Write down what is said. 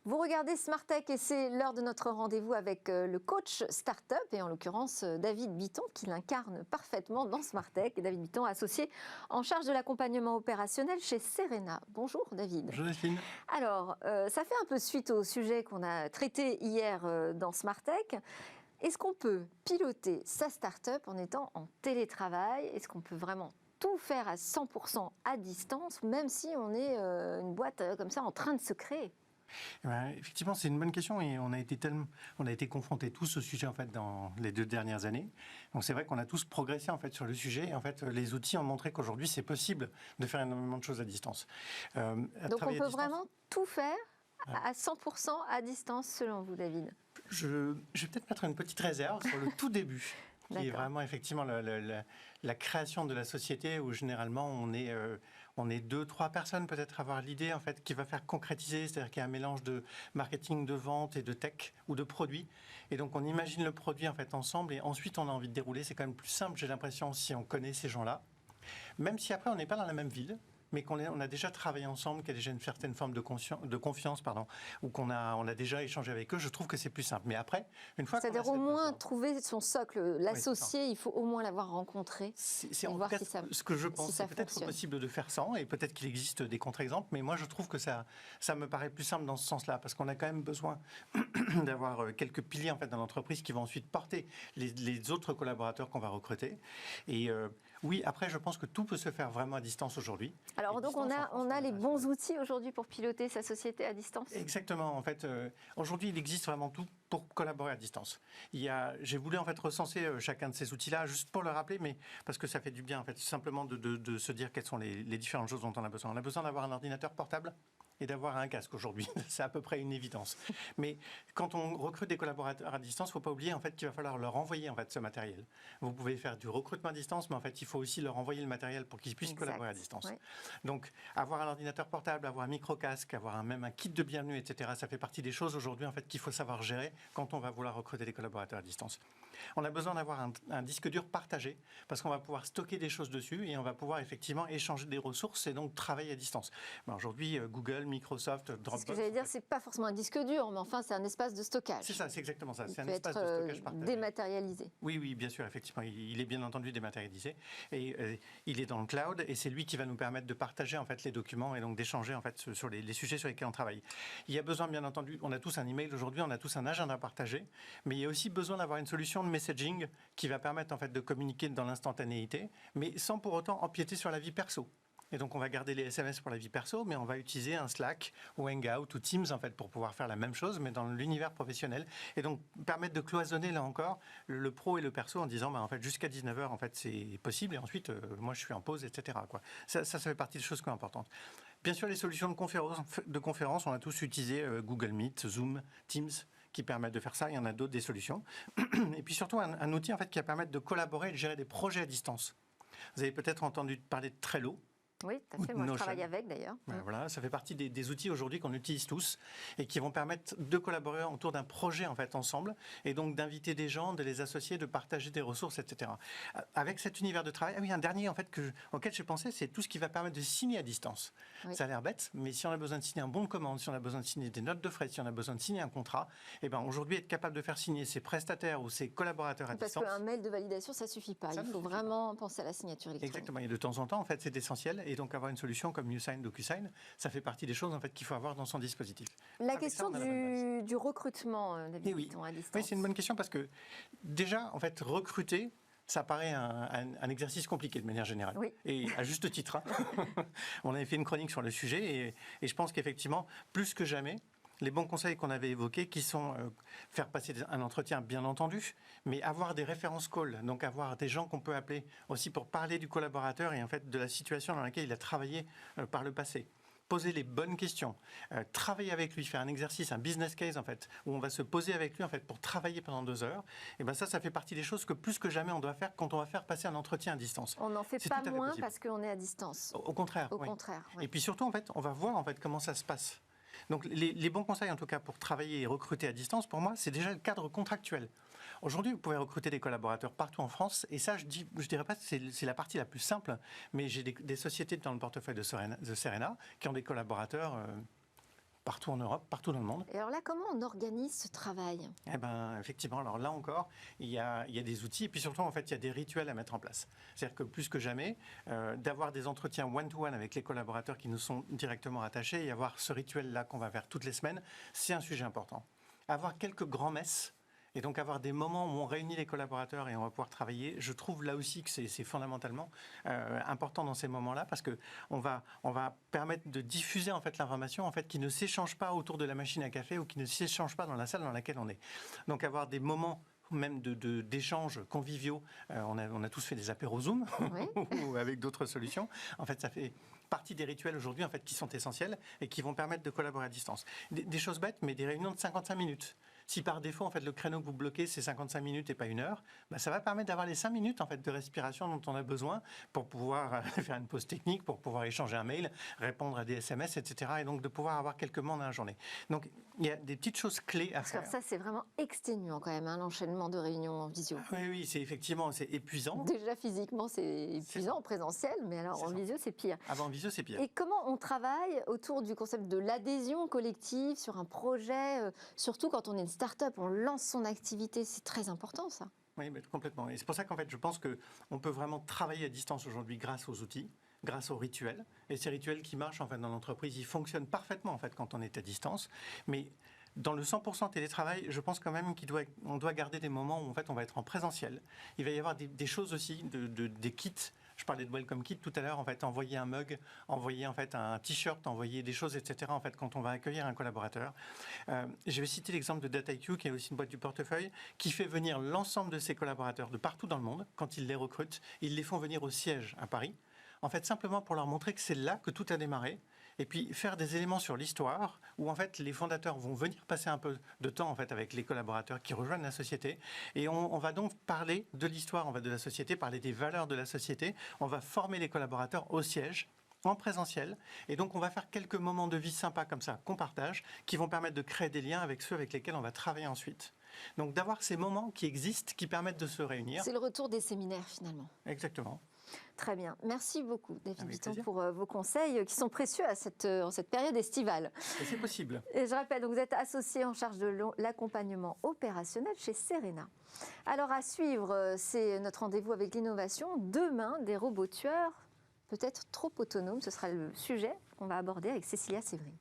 Vous regardez Smart Tech et c'est l'heure de notre rendez-vous avec le coach Startup et en l'occurrence David Bitton qui l'incarne parfaitement dans Smart Tech. Et David Bitton, associé en charge de l'accompagnement opérationnel chez Serena. Bonjour David. Bonjour Delphine. Alors, ça fait un peu suite au sujet qu'on a traité hier dans Smart Tech. Est-ce qu'on peut piloter sa start-up en étant en télétravail? Est-ce qu'on peut vraiment tout faire à 100% à distance, même si on est une boîte comme ça en train de se créer? Effectivement, c'est une bonne question et on a été confrontés tous au sujet en fait dans les 2 dernières années. Donc c'est vrai qu'on a tous progressé en fait sur le sujet. Et en fait, les outils ont montré qu'aujourd'hui c'est possible de faire énormément de choses à distance. Donc on peut vraiment tout faire à 100% à distance selon vous, David? Je vais peut-être mettre une petite réserve sur le tout début. Qui est vraiment effectivement la création de la société où généralement on est 2-3 personnes peut-être à avoir l'idée en fait qui va faire concrétiser, c'est-à-dire qu'il y a un mélange de marketing, de vente et de tech ou de produits. Et donc on imagine le produit en fait ensemble et ensuite on a envie de dérouler. C'est quand même plus simple, j'ai l'impression, si on connaît ces gens-là. Même si après on n'est pas dans la même ville, mais on a déjà travaillé ensemble, qu'il y a déjà une certaine forme de confiance, ou qu'on a déjà échangé avec eux, je trouve que c'est plus simple. Mais après, une fois c'est-à-dire au moins trouver son socle, l'associé, il faut au moins l'avoir rencontré. C'est en tout cas ce que je pense. C'est peut-être possible de faire sans, et peut-être qu'il existe des contre-exemples, mais moi je trouve que ça me paraît plus simple dans ce sens-là, parce qu'on a quand même besoin d'avoir quelques piliers en fait dans l'entreprise qui vont ensuite porter les autres collaborateurs qu'on va recruter. Et oui, après je pense que tout peut se faire vraiment à distance aujourd'hui. Alors donc on a les bons outils aujourd'hui pour piloter sa société à distance? Exactement. En fait, aujourd'hui il existe vraiment tout pour collaborer à distance. J'ai voulu en fait recenser chacun de ces outils-là, juste pour le rappeler, mais parce que ça fait du bien en fait, simplement de se dire quelles sont les différentes choses dont on a besoin. On a besoin d'avoir un ordinateur portable et d'avoir un casque aujourd'hui. C'est à peu près une évidence. Mais quand on recrute des collaborateurs à distance, il ne faut pas oublier en fait, qu'il va falloir leur envoyer en fait, ce matériel. Vous pouvez faire du recrutement à distance, mais en fait, il faut aussi leur envoyer le matériel pour qu'ils puissent collaborer à distance. Ouais. Donc, avoir un ordinateur portable, avoir un micro-casque, avoir même un kit de bienvenue, etc., ça fait partie des choses aujourd'hui en fait, qu'il faut savoir gérer quand on va vouloir recruter des collaborateurs à distance. On a besoin d'avoir un disque dur partagé, parce qu'on va pouvoir stocker des choses dessus et on va pouvoir effectivement échanger des ressources et donc travailler à distance. Aujourd'hui, Google, Microsoft, Dropbox... Ce que j'allais dire, c'est pas forcément un disque dur, mais enfin, c'est un espace de stockage. C'est ça, c'est exactement ça. C'est un espace de stockage partagé. Dématérialisé. Oui, bien sûr, effectivement. Il est bien entendu dématérialisé. Et il est dans le cloud et c'est lui qui va nous permettre de partager en fait, les documents et donc d'échanger en fait, sur les sujets sur lesquels on travaille. Il y a besoin, bien entendu, on a tous un email aujourd'hui, on a tous un agenda partagé, mais il y a aussi besoin d'avoir une solution de messaging qui va permettre en fait, de communiquer dans l'instantanéité, mais sans pour autant empiéter sur la vie perso. Et donc, on va garder les SMS pour la vie perso, mais on va utiliser un Slack ou Hangout ou Teams, en fait, pour pouvoir faire la même chose, mais dans l'univers professionnel. Et donc, permettre de cloisonner, là encore, le pro et le perso en disant, en fait, jusqu'à 19h, en fait, c'est possible. Et ensuite, moi, je suis en pause, etc., quoi. Ça fait partie des choses qui sont importantes. Bien sûr, les solutions de conférence, on a tous utilisé Google Meet, Zoom, Teams, qui permettent de faire ça. Il y en a d'autres, des solutions. Et puis surtout, un outil, en fait, qui va permettre de collaborer et de gérer des projets à distance. Vous avez peut-être entendu parler de Trello. Oui, tout à fait. Moi, je travaille avec, d'ailleurs. Voilà, ça fait partie des outils aujourd'hui qu'on utilise tous et qui vont permettre de collaborer autour d'un projet en fait ensemble et donc d'inviter des gens, de les associer, de partager des ressources, etc. Avec cet univers de travail, un dernier en fait auquel j'ai pensé, c'est tout ce qui va permettre de signer à distance. Oui. Ça a l'air bête, mais si on a besoin de signer un bon de commande, si on a besoin de signer des notes de frais, si on a besoin de signer un contrat, aujourd'hui être capable de faire signer ses prestataires ou ses collaborateurs à distance. Parce qu'un mail de validation, ça suffit pas. Il faut vraiment penser à la signature électronique. Exactement. Et de temps en temps, en fait, c'est essentiel. Et donc avoir une solution comme YouSign, DocuSign, ça fait partie des choses en fait, qu'il faut avoir dans son dispositif. La question du recrutement, David Bitton, à distance. Oui, c'est une bonne question parce que déjà, en fait, recruter, ça paraît un exercice compliqué de manière générale. Oui. Et à juste titre. On avait fait une chronique sur le sujet et je pense qu'effectivement, plus que jamais, les bons conseils qu'on avait évoqués, qui sont faire passer un entretien, bien entendu, mais avoir des références calls, donc avoir des gens qu'on peut appeler aussi pour parler du collaborateur et en fait de la situation dans laquelle il a travaillé par le passé. Poser les bonnes questions, travailler avec lui, faire un exercice, un business case en fait, où on va se poser avec lui en fait pour travailler pendant 2 heures. Et ben ça fait partie des choses que plus que jamais on doit faire quand on va faire passer un entretien à distance. On n'en fait pas moins parce qu'on est à distance. Au contraire. Au contraire. Oui. Et puis surtout en fait, on va voir en fait comment ça se passe. Donc les bons conseils en tout cas pour travailler et recruter à distance, pour moi, c'est déjà le cadre contractuel. Aujourd'hui, vous pouvez recruter des collaborateurs partout en France et ça, je dirais pas que c'est la partie la plus simple, mais j'ai des sociétés dans le portefeuille de Serena qui ont des collaborateurs partout en Europe, partout dans le monde. Et alors là, comment on organise ce travail? Eh ben, effectivement, alors là encore, il y a des outils et puis surtout, en fait, il y a des rituels à mettre en place. C'est-à-dire que plus que jamais, d'avoir des entretiens one-to-one avec les collaborateurs qui nous sont directement attachés et avoir ce rituel-là qu'on va faire toutes les semaines, c'est un sujet important. Avoir quelques grands-messes, et donc avoir des moments où on réunit les collaborateurs et on va pouvoir travailler, je trouve là aussi que c'est fondamentalement important dans ces moments-là parce qu'on va permettre de diffuser en fait l'information en fait, qui ne s'échange pas autour de la machine à café ou qui ne s'échange pas dans la salle dans laquelle on est. Donc avoir des moments même d'échanges conviviaux. On a tous fait des apéros Zoom oui. ou avec d'autres solutions. En fait, ça fait partie des rituels aujourd'hui en fait, qui sont essentiels et qui vont permettre de collaborer à distance. Des choses bêtes, mais des réunions de 55 minutes. Si par défaut, en fait, le créneau que vous bloquez, c'est 55 minutes et pas 1 heure, bah, ça va permettre d'avoir les 5 minutes en fait, de respiration dont on a besoin pour pouvoir faire une pause technique, pour pouvoir échanger un mail, répondre à des SMS, etc. Et donc de pouvoir avoir quelques moments dans la journée. Donc il y a des petites choses clés à faire. Ça, c'est vraiment exténuant quand même, hein, l'enchaînement de réunions en visio. Oui, c'est épuisant. Déjà physiquement, c'est épuisant en présentiel, mais alors en visio, c'est pire. Ah ben, en visio, c'est pire. Et comment on travaille autour du concept de l'adhésion collective sur un projet, surtout quand on est une start-up, on lance son activité, c'est très important ça. Oui, mais complètement. Et c'est pour ça qu'en fait, je pense qu'on peut vraiment travailler à distance aujourd'hui grâce aux outils, grâce aux rituels. Et ces rituels qui marchent en fait, dans l'entreprise, ils fonctionnent parfaitement en fait, quand on est à distance. Mais dans le 100% télétravail, je pense quand même qu'on doit garder des moments où en fait, on va être en présentiel. Il va y avoir des choses aussi, des kits. Je parlais de Welcome Kit tout à l'heure, en fait, envoyer un mug, envoyer en fait un t-shirt, envoyer des choses, etc. En fait, quand on va accueillir un collaborateur. Je vais citer l'exemple de DataIQ, qui est aussi une boîte du portefeuille, qui fait venir l'ensemble de ses collaborateurs de partout dans le monde. Quand ils les recrutent, ils les font venir au siège à Paris. En fait, simplement pour leur montrer que c'est là que tout a démarré. Et puis faire des éléments sur l'histoire où en fait les fondateurs vont venir passer un peu de temps en fait avec les collaborateurs qui rejoignent la société et on va donc parler de l'histoire de la société, parler des valeurs de la société. On va former les collaborateurs au siège en présentiel et donc on va faire quelques moments de vie sympas comme ça qu'on partage qui vont permettre de créer des liens avec ceux avec lesquels on va travailler ensuite. Donc d'avoir ces moments qui existent, qui permettent de se réunir. C'est le retour des séminaires finalement. Exactement. Très bien. Merci beaucoup, David Bitton, pour vos conseils qui sont précieux en cette période estivale. Et c'est possible. Et je rappelle, donc, vous êtes associé en charge de l'accompagnement opérationnel chez Serena. Alors, à suivre, c'est notre rendez-vous avec l'innovation. Demain, des robots tueurs, peut-être trop autonomes. Ce sera le sujet qu'on va aborder avec Cécilia Sévry.